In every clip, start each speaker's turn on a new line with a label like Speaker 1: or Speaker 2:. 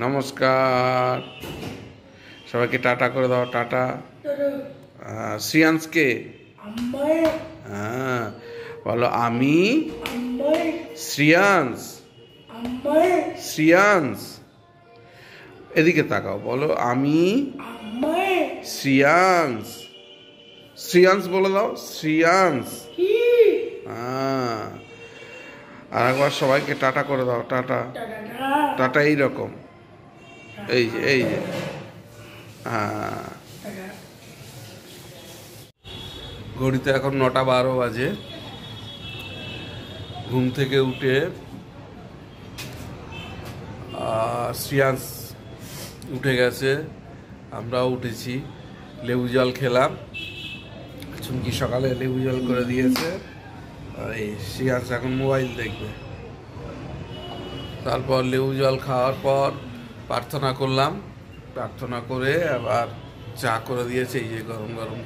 Speaker 1: নমস্কার, সবাইকে টাটা করে দাও। টাটা। শ্রিয়াংশকে হ্যাঁ বলো, আমি শ্রিয়াংশ। শ্রিয়াংশ এদিকে তাকাও, বলো আমি শ্রিয়াংশ। শ্রিয়াংশ বলে দাও, শ্রিয়াংশ। হ্যাঁ, আর একবার সবাইকে টাটা করে দাও। টাটা। টাটা এইরকম, এই যে এই যে। হ্যাঁ, ঘড়িতে এখন 9:12 বাজে। ঘুম থেকে উঠে শ্রিয়াংশ উঠে গেছে, আমরাও উঠেছি। লেবু জল খেলাম, চুমকি সকালে লেবু জল করে দিয়েছে। এই শ্রিয়াংশ এখন মোবাইল দেখবে। তারপর লেবু জল খাওয়ার পর প্রার্থনা করলাম, প্রার্থনা করে আবার চা করে দিয়েছে। এই যে গরম গরম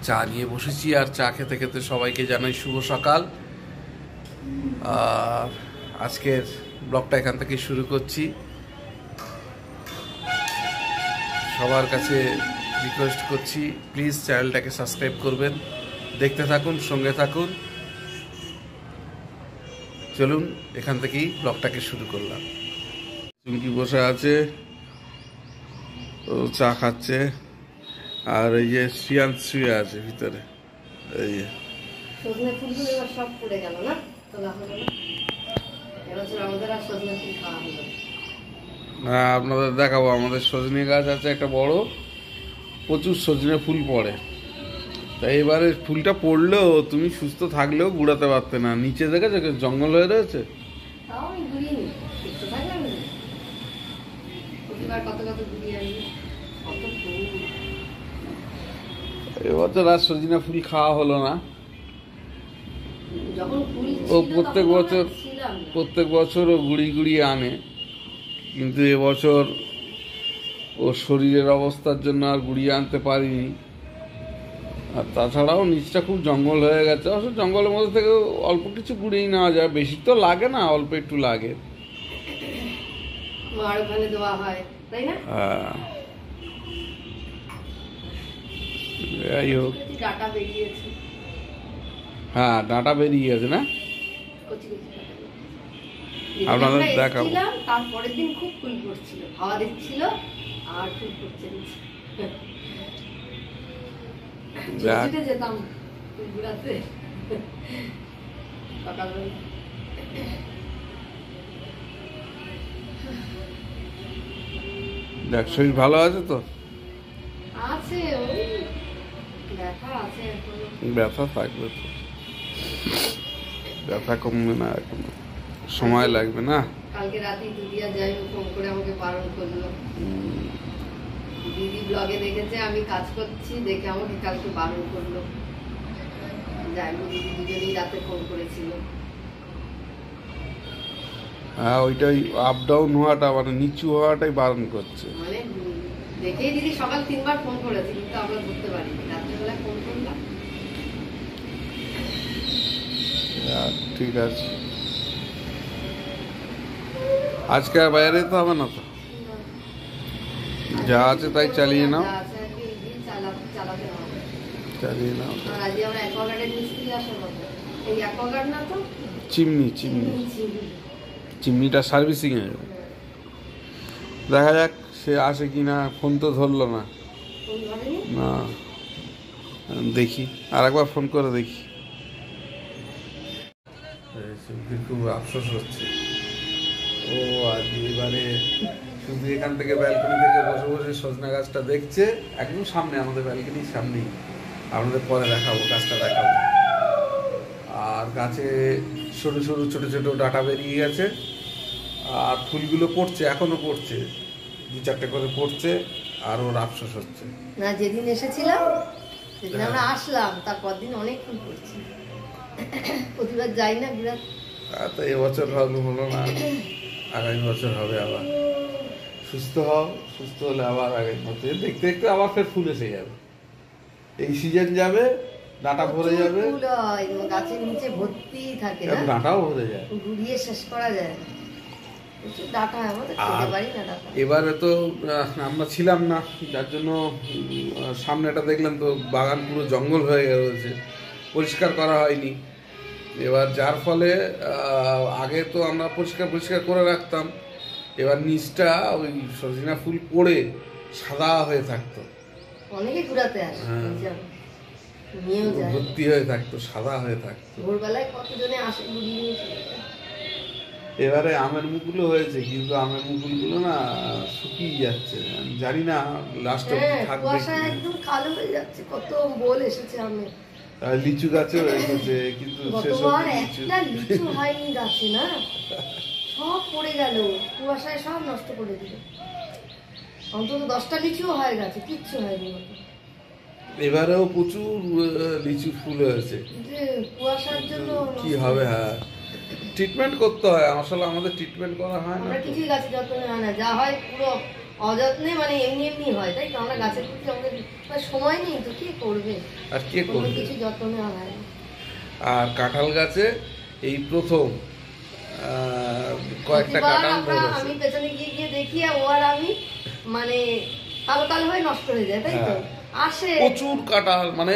Speaker 1: চা নিয়ে বসেছি। আর চা খেতে খেতে সবাইকে জানাই শুভ সকাল। আর আজকের ব্লগটা এখান থেকে শুরু করছি। সবার কাছে রিকোয়েস্ট করছি, প্লিজ চ্যানেলটাকে সাবস্ক্রাইব করবেন। দেখতে থাকুন, সঙ্গে থাকুন। চলুন এখান থেকেই ব্লগটাকে শুরু করলাম। চুমকি বসে আছে, ও চা খাচ্ছে। আর এই যে শ্রিয়াংশ শুয়ে আছে ভিতরে। এই যে আপনাদের দেখাবো, আমাদের সজনে গাছ আছে একটা বড়, প্রচুর সজনে ফুল পড়ে। তাই এবারে ফুলটা পড়লেও তুমি সুস্থ থাকলেও গুড়াতে পারতে না। নিচে দেখেছো জঙ্গল হয়ে রয়েছে। এবছর আর সজনে ফুল খাওয়া হলো না। ও প্রত্যেক বছর ও গুড়িয়ে আনে, কিন্তু এবছর ও শরীরের অবস্থার জন্য আর গুড়িয়ে আনতে পারিনি। আর তাছাড়াও নিচটা খুব জঙ্গল হয়ে গেছে। অবশ্য জঙ্গলের মধ্যে থেকে অল্প কিছু গুড়িয়ে নেওয়া যায়, বেশি তো লাগে না, অল্প একটু লাগে। যাই হোক, হ্যাঁ ডাঁটা বেরিয়ে গেছে না, আপনাদের দেখাবো।
Speaker 2: তারপরের দিন খুব ফুল পড়ছিল, হাওয়া দিচ্ছিল আর ফুল পড়ছে। যেতাম ফুল ঘুরাতে সকালবেলা।
Speaker 1: দেখ, শরীর ভালো আছে তো?
Speaker 2: আছে, ওই ব্যথা আছে,
Speaker 1: ব্যথা থাকবে তো, ব্যথা কমবে না, এখন সময় লাগবে না।
Speaker 2: কালকে রাতে দিদিয়া যাই ফোন করে আমাকে বারণ করলো। দিদি ব্লগে দেখেছে আমি কাজ করছি, দেখে আমাকে কালকে বারণ করলো। যাই হোক, দিদি দুজনেই রাতে ফোন করেছিল।
Speaker 1: হ্যাঁ, ওইটাই আপ ডাউন হওয়াটা, মানে নিচু হওয়াটাই বারণ করছে।
Speaker 2: মানে দেখেই দিদি সকাল 3বার ফোন করেছে, কিন্তু আমরা ধরতে পারিনি। রাত্রেবেলা ফোন করলাম।
Speaker 1: ঠিক আছে, আজকে আর বাইরে তো হবে না তো, যা আছে তাই চালিয়ে নাও। চালিয়ে নাও। চিমনিটা সার্ভিসিং এ দেখা যাক সে আসে কিনা। ফোন তো ধরলো না। না, দেখি আর একবার ফোন করে দেখি। খুব আফসোস হচ্ছে। ও আজ এবারে শুধু এখান থেকে ব্যালকনি থেকে বসে বসে সজনা গাছটা দেখছে, একদম সামনে, আমাদের ব্যালকনির সামনেই। আপনাদের পরে দেখাবো, গাছটা দেখাবো। আর গাছে সরু সরু ছোট ছোট ডাঁটা বেরিয়ে গেছে, আর ফুলগুলো পড়ছে, এখনো পড়ছে, 2-4টে করে পড়ছে। আর ওর আফসোস হচ্ছে
Speaker 2: না। যেদিন এসেছিলাম সেদিন আমরা আসলাম, তারপর দিন অনেক ফুল পড়ছে। প্রতিবার যাই না বিরাট।
Speaker 1: তো এবছর হলো না, আগামী বছর হবে আবার। সুস্থ হও, সুস্থ হলে আবার আগামী বছর দেখতে দেখতে আবার ফের ফুল এসে যাবে। এই সিজন যাবে, ডাঁটা ভরে যাবে,
Speaker 2: ফুল হয় গাছের নিচে ভর্তি থাকে না,
Speaker 1: ডাঁটাও ভরে যায়,
Speaker 2: ঘুরিয়ে শেষ করা যায় না। ডাঁটা আমাদের খেতে পারি না ডাঁটা।
Speaker 1: এবারে তো আমরা ছিলাম না, যার জন্য সামনেটা দেখলাম তো বাগান পুরো জঙ্গল হয়ে গেছে, পরিষ্কার করা হয়নি। এবার যার ফলে আগে তো আমরা পরিষ্কার করে রাখতাম, এবার নিচটা ওই সজনা ফুল পড়ে সাদা হয়ে থাকতো,
Speaker 2: অনেকে ঘুরাতে আসে, নিয়েও যায়,
Speaker 1: ভর্তি হয়ে থাকতো, সাদা হয়ে থাকতো।
Speaker 2: ভোরবেলায় কতজনে আসে ঘুরিয়ে নিয়ে চলে যায়।
Speaker 1: এবারে আমের মুকুলও হয়েছে, কিন্তু আমের মুকুলগুলো না শুকিয়ে যাচ্ছে, আমি জানি না লাস্টে থাকবে।
Speaker 2: কুয়াশা একদম কালো হয়ে যাচ্ছে, কত বোল এসেছে আমের।
Speaker 1: লিচু গাছেও এসেছে, কিন্তু
Speaker 2: গতবার একটা লিচু হয়নি গাছে, না সব পড়ে গেল, কুয়াশায় সব নষ্ট করে দিল। অন্তত 10টা লিচুও হয় গাছে, কিচ্ছু হয়নি।
Speaker 1: এবারেও প্রচুর লিচু ফুল হয়েছে,
Speaker 2: কুয়াশার জন্য
Speaker 1: কি হবে। হ্যাঁ, ট্রিটমেন্ট করতে হয়, আসলে আমাদের ট্রিটমেন্ট করা হয় না,
Speaker 2: আমরা কিছুই গাছে যত্ন নেওয়া না, যা হয় পুরো অযত্নে, মানে এমনি হয়, তাই তো। আমরা গাছের প্রতি আমাদের সময় নেই তো, কি করবে,
Speaker 1: আর কে করবে,
Speaker 2: কিছু যত্ন নেওয়া হয় না।
Speaker 1: আর কাঁঠাল গাছে এই প্রথম কয়েকটা কাঁঠাল ধরেছে,
Speaker 2: আমি পেছনে গিয়ে দেখি ও আর আমি মানে কালো হয়ে নষ্ট হয়ে যায়, তাই তো। আসে
Speaker 1: প্রচুর কাঁঠাল, মানে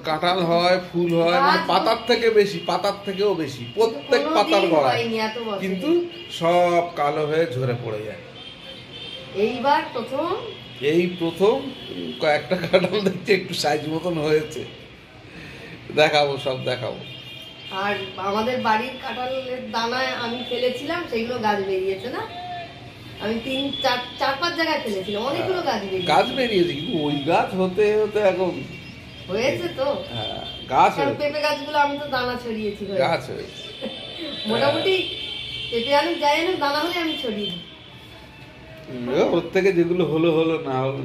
Speaker 1: কাঁঠাল হয়, ফুল হয়, মানে পাতার থেকেও বেশি প্রত্যেক পাতার গোড়ায়, কিন্তু সব কালো হয়ে ঝরে পড়ে যায়। এই প্রথম কয়েকটা কাঁঠাল দেখছি একটু সাইজ মতন হয়েছে, সব দেখাবো।
Speaker 2: আর আমাদের বাড়ির কাঁঠালের দানায় আমি ফেলেছিলাম, সেগুলো গাছ বেরিয়েছে না। আমি 3-4-5 জায়গায় ফেলেছিলাম, অনেকগুলো গাছ
Speaker 1: বেরিয়েছে, কিন্তু ওই গাছ হতে এখন
Speaker 2: হয়েছে তো।
Speaker 1: গাছ
Speaker 2: পেঁপে গাছগুলো আমি তো দানা ছড়িয়েছি,
Speaker 1: গাছ হয়েছে
Speaker 2: মোটামুটি। পেঁপে আলু যাই না, দানা হলে আমি ছড়িয়ে দিই।
Speaker 1: ওর থেকে যেগুলো হলো না হলো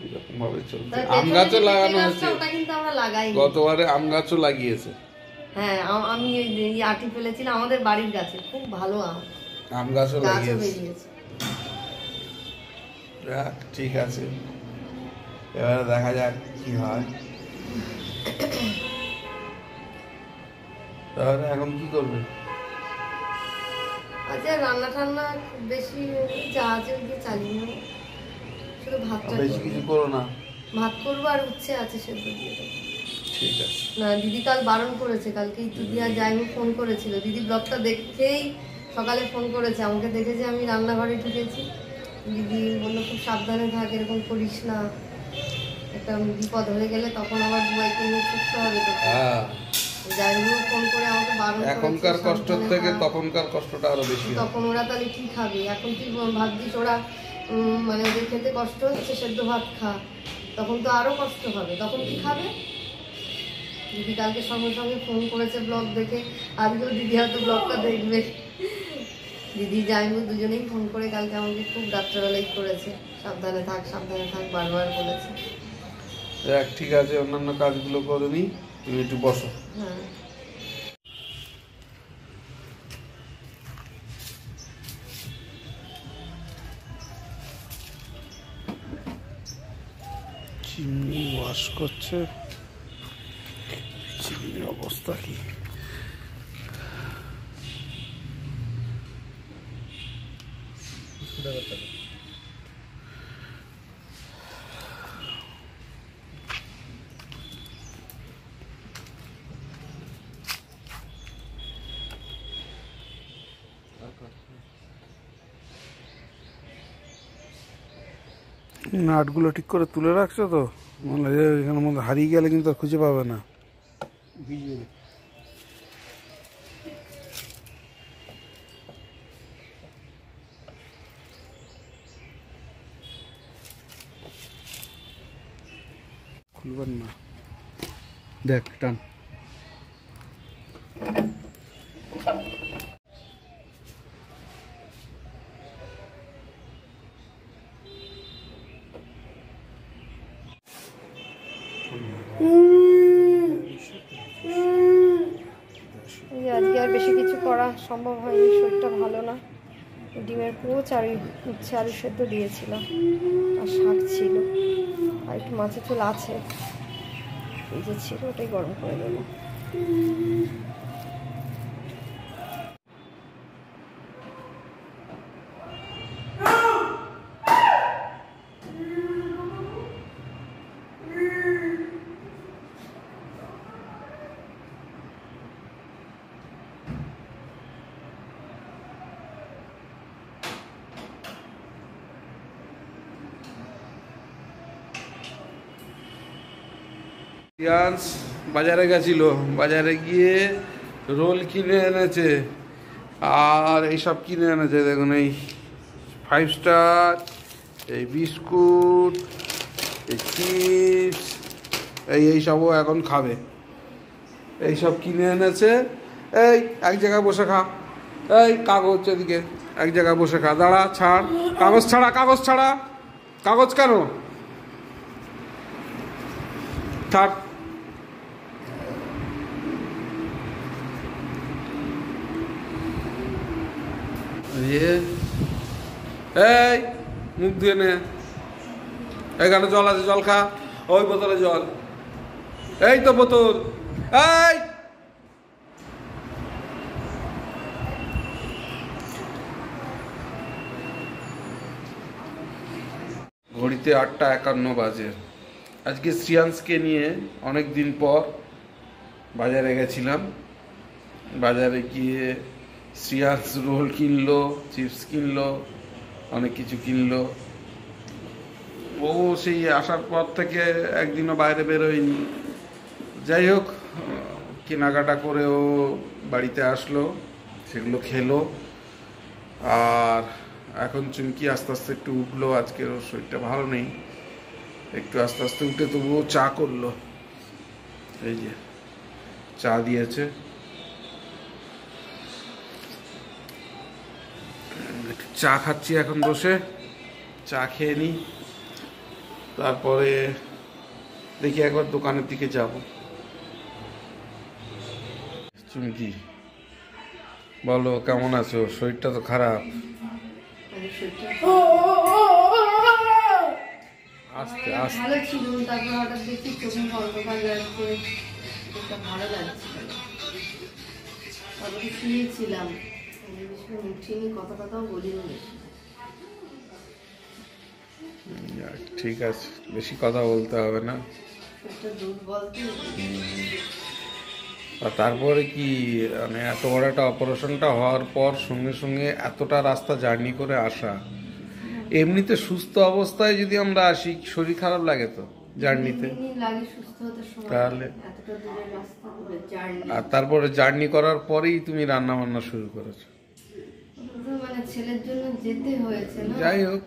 Speaker 1: এরকম ভাবে চলছে। আম গাছও লাগানো হয়েছে,
Speaker 2: ওটা কিন্তু আমরা লাগাই,
Speaker 1: গতবারে আম গাছও লাগিয়েছে।
Speaker 2: হ্যাঁ, আমি এই আটি ফেলেছিলাম আমাদের বাড়ির গাছে, খুব ভালো আম
Speaker 1: গাছও লাগিয়েছে। ঠিক আছে, এবারে দেখা যাক কি হয়। তাহলে এখন কি করবে?
Speaker 2: আচ্ছা, রান্না টান্না খুব বেশি যা আছে ওইদিকে চালিয়ে নেবো, শুধু ভাতটা
Speaker 1: বেশি কিছু করো না।
Speaker 2: ভাত করবো আর উচ্ছে আছে সেদ্ধ দিয়ে দেবো।
Speaker 1: ঠিক আছে।
Speaker 2: না, দিদি কাল বারণ করেছে, কালকে দিদি আর যাইনি ফোন করেছিল, দিদি ব্লগটা দেখেই সকালে ফোন করেছে আমাকে, দেখেছে আমি রান্নাঘরে ঢুকেছি। দিদি বললো খুব সাবধানে থাক, এরকম করিস না, একটা বিপদ হয়ে গেলে তখন আবার বুয়াইকে নিয়ে ছুটতে হবে। তো যাইনিও ফোন করে আমাকে বারণ করেছে,
Speaker 1: এখনকার কষ্টের থেকে তখনকার কষ্টটা আরো বেশি।
Speaker 2: তখন ওরা তাহলে কি খাবে? এখন তুই ভাবছিস ওরা মানে ওদের খেতে কষ্ট হচ্ছে, সেদ্ধ ভাত খা, তখন তো আরো কষ্ট হবে, তখন কি খাবে? দিদি কালকে সঙ্গে সঙ্গে ফোন করেছে ব্লগ দেখে, আজকেও দিদি হয়তো ব্লগটা দেখবে। দিদি জাইমু দুজনেই ফোন করে কালকে আমাকে খুব রাত্রেবেলাই করেছে, সাবধানে থাক বারবার বলেছে।
Speaker 1: ঠিক আছে, অন্যান্য কাজগুলো করে নি, তুমি একটু বসো।
Speaker 2: হ্যাঁ,
Speaker 1: চিমনি ওয়াশ করছে, চিমনির অবস্থা কি? নাটগুলো ঠিক করে তুলে রাখছো তো, মানে এখানের মধ্যে হারিয়ে গেলে কিন্তু আর খুঁজে পাবে না। খুলবেন না, দেখ টান।
Speaker 2: আজকে আর বেশি কিছু করা সম্ভব হয়নি, শরীরটা ভালো না। ডিমের পোচ আর উচ্ছে আলু সেদ্ধ দিয়েছিলাম, আর শাক ছিল, আর একটু মাছের ঝোল আছে। এই যে ছিল ওটাই গরম করে দেবো।
Speaker 1: রিয়ান্স বাজারে গেছিল, বাজারে গিয়ে রোল কিনে এনেছে আর এইসব কিনে এনেছে। দেখুন এই 5 স্টার, এই বিস্কুট, এই চিপস, এইসবও এখন খাবে। এইসব কিনে এনেছে। এই এক জায়গায় বসে খা, এই কাগজ এদিকে এক জায়গায় বসে খা। দাঁড়া, ছাড় কাগজ, ছাড়া কাগজ, ছাড়া কাগজ কেন ছাড়। এই মুখ ধুয়ে নে, এখানে জল আছে, জল খা, ওই বোতলে জল, এই তো বোতল। এই ঘড়িতে 8:51 বাজে। আজকে শ্রিয়াংশকে নিয়ে অনেক দিন পর বাজারে গেছিলাম। বাজারে গিয়ে শ্রিয়াংশ রোল কিনলো, চিপস কিনলো, অনেক কিছু কিনলো। ও সেই আসার পর থেকে একদিনও বাইরে বেরোয়নি। যাই হোক, কেনাকাটা করে ও বাড়িতে আসলো, সেগুলো খেলো। আর এখন চুমকি আস্তে আস্তে একটু উঠলো। আজকের ওর শরীরটা ভালো নেই, একটু আস্তে আস্তে উঠে তবুও চা করলো। এই যে চা দিয়েছে, চা খাচ্ছি এখন বসে। চা খেয়ে নিই, তারপরে দেখি একবার দোকানের দিকে যাব। চুমকি বলো, কেমন আছো? শরীরটা তো খারাপ। আস্তে আস্তে
Speaker 2: ভালো ছিল, তারপর হঠাৎ দেখি চোখে অন্ধকার লাগছে, ভালো লাগছিল। তারপরে শুয়েছিলাম, উঠিনি, কথাও বলিনি।
Speaker 1: ঠিক আছে, বেশি কথা বলতে হবে না। আর তারপরে কি মানে এত বড় একটা অপারেশনটা হওয়ার পর সঙ্গে সঙ্গে এতটা রাস্তা জার্নি করে আসা, এমনিতে সুস্থ অবস্থায় যদি আমরা আসি শরীর খারাপ লাগে তো জার্নিতে, তাহলে আর তারপরে জার্নি করার পরেই তুমি রান্না বান্না শুরু করেছো।
Speaker 2: মানে ছেলের জন্য যেতে হয়েছে না,
Speaker 1: যাই হোক,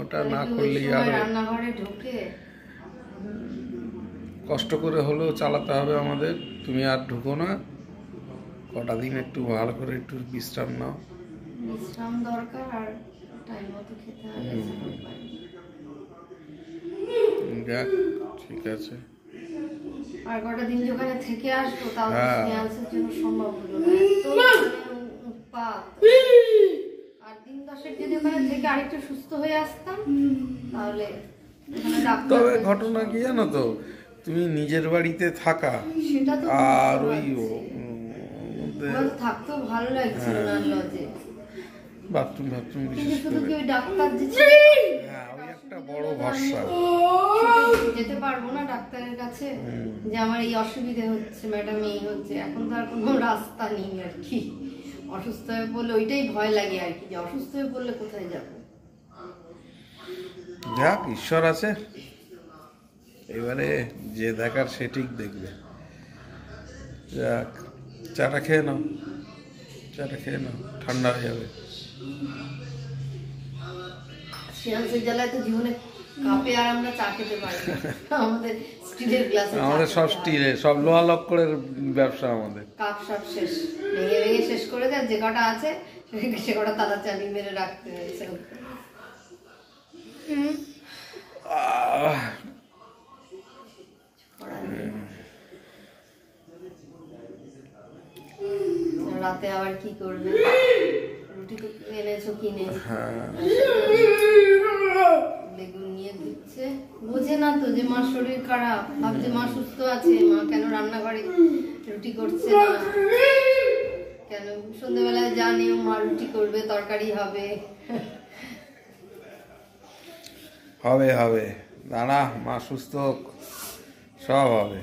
Speaker 1: ওটা না করলেই আর
Speaker 2: রান্নাঘরে ঢুকে
Speaker 1: কষ্ট করে হলেও চালাতে হবে আমাদের। তুমি আর ঢুকো না, কটা দিন একটু ভালো করে একটু বিশ্রাম নাও।
Speaker 2: বিশ্রাম দরকার, আর টাইম মতো খেতে হবে।
Speaker 1: ঠিক আছে,
Speaker 2: আর কটা দিন ওখানে থেকে আসবো, তাও শ্রেয়াংশের জন্য সম্ভব হলো না। আর দিন 10 যদি ওখানে থেকে আরেকটু সুস্থ হয়ে আসতাম, তাহলে
Speaker 1: তবে ঘটনা কি জানো তো, তুমি নিজের বাড়িতে থাকা আর ওই
Speaker 2: থাকতেও ভালো লাগছিল না লজে,
Speaker 1: বাথরুম বিশেষ করে
Speaker 2: ওই ডাক্তার যে
Speaker 1: ওই একটা বড় ভরসা।
Speaker 2: যেতে পারবো না ডাক্তারের কাছে যে আমার এই অসুবিধা হচ্ছে, ম্যাডাম এই হচ্ছে। এখন তো আর কোনো রাস্তা নেই আর কি। অসুস্থ হয়ে পড়লে ওইটাই ভয় লাগে আর কি, যে অসুস্থ হয়ে পড়লে কোথায় যাবো।
Speaker 1: যাক, ঈশ্বর আছে, এবারে যে দেখার সে ঠিক দেখবে। যাক, চাটা খেয়ে নাও, ঠান্ডা হয়ে যাবে।
Speaker 2: শ্রেয়াংশের জ্বালায় তো জীবনে কাপে আর আমরা চা খেতে পারি না। আমাদের স্টিলের গ্লাসে,
Speaker 1: আমাদের সব স্টিলের, সব লোহা লক্করের ব্যবসা। আমাদের কাপ
Speaker 2: সব শেষ, ভেঙে শেষ করে দেয়। যে কটা আছে সে কটা তালা চাবি মেরে রাখতে হয়েছে। রাতে আবার কি করবে? রুটি তো এনেছো কিনে, বেগুন নিয়ে দিচ্ছে। করছে, বোঝে না তো যে মার শরীর খারাপ, ভাবছে মা সুস্থ আছে, মা কেন রান্নাঘরে রুটি করছে না, কেন সন্ধ্যেবেলায় জানি মা রুটি করবে, তরকারি হবে।
Speaker 1: হবে হবে, দাঁড়া, মা সুস্থ হোক, সব হবে।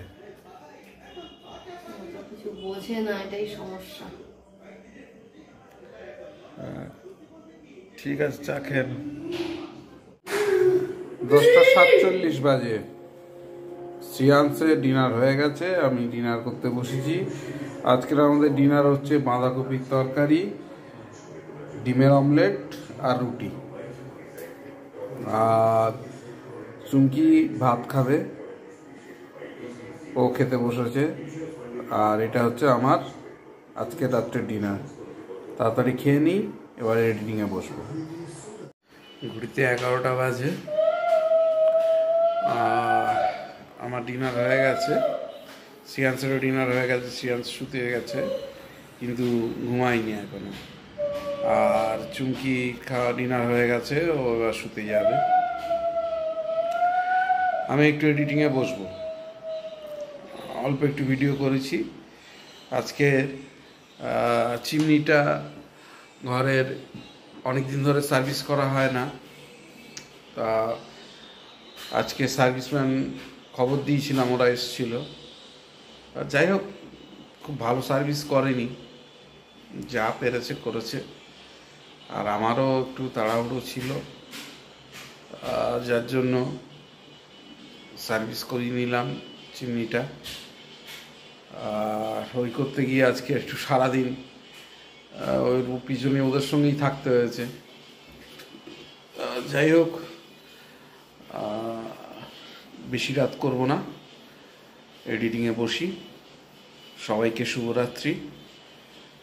Speaker 2: কিছু বোঝে না, এটাই সমস্যা।
Speaker 1: ঠিক আছে, চা খেয়ে 10:47 বাজে। শ্রিয়াংশে ডিনার হয়ে গেছে, আমি ডিনার করতে বসেছি। আজকের আমাদের ডিনার হচ্ছে বাঁধাকপির তরকারি, ডিমের অমলেট আর রুটি। আর চুমকি ভাত খাবে, ও খেতে বসেছে। আর এটা হচ্ছে আমার আজকে রাত্রের ডিনার। তাড়াতাড়ি খেয়ে নিই, এবারে এডিটিংয়ে বসবো। ঘুরিতে 11টা বাজে। আমার ডিনার হয়ে গেছে, শ্রিয়াংশেরও ডিনার হয়ে গেছে। শ্রিয়াংশ শুতে গেছে কিন্তু ঘুমায়নি এখনো। আর চুমকি খাওয়া ডিনার হয়ে গেছে, ও এবার শুতে যাবে। আমি একটু এডিটিংয়ে বসবো, অল্প একটু ভিডিও করেছি। আজকে চিমনিটা ঘরের অনেক দিন ধরে সার্ভিস করা হয় না, তা আজকে সার্ভিসম্যান খবর দিয়েছিলাম, ওরা এসেছিল। যাই হোক, খুব ভালো সার্ভিস করেনি, যা পেরেছে করেছে। আর আমারও একটু তাড়াহুড়ো ছিল, যার জন্য সার্ভিস করিয়ে নিলাম চিমনিটা। আর ওই করতে গিয়ে আজকে একটু সারাদিন ওই পিছনে ওদের সঙ্গেই থাকতে হয়েছে। যাই হোক, বেশি রাত করব না, এডিটিংয়ে বসি। সবাইকে শুভরাত্রি।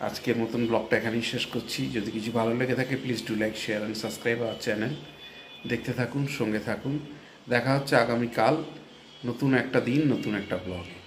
Speaker 1: আজকের মতন ব্লগটা এখানেই শেষ করছি। যদি কিছু ভালো লেগে থাকে please do like, share and subscribe our channel. দেখতে থাকুন, সঙ্গে থাকুন। দেখা হচ্ছে আগামীকাল নতুন একটা দিন, নতুন একটা ব্লগে।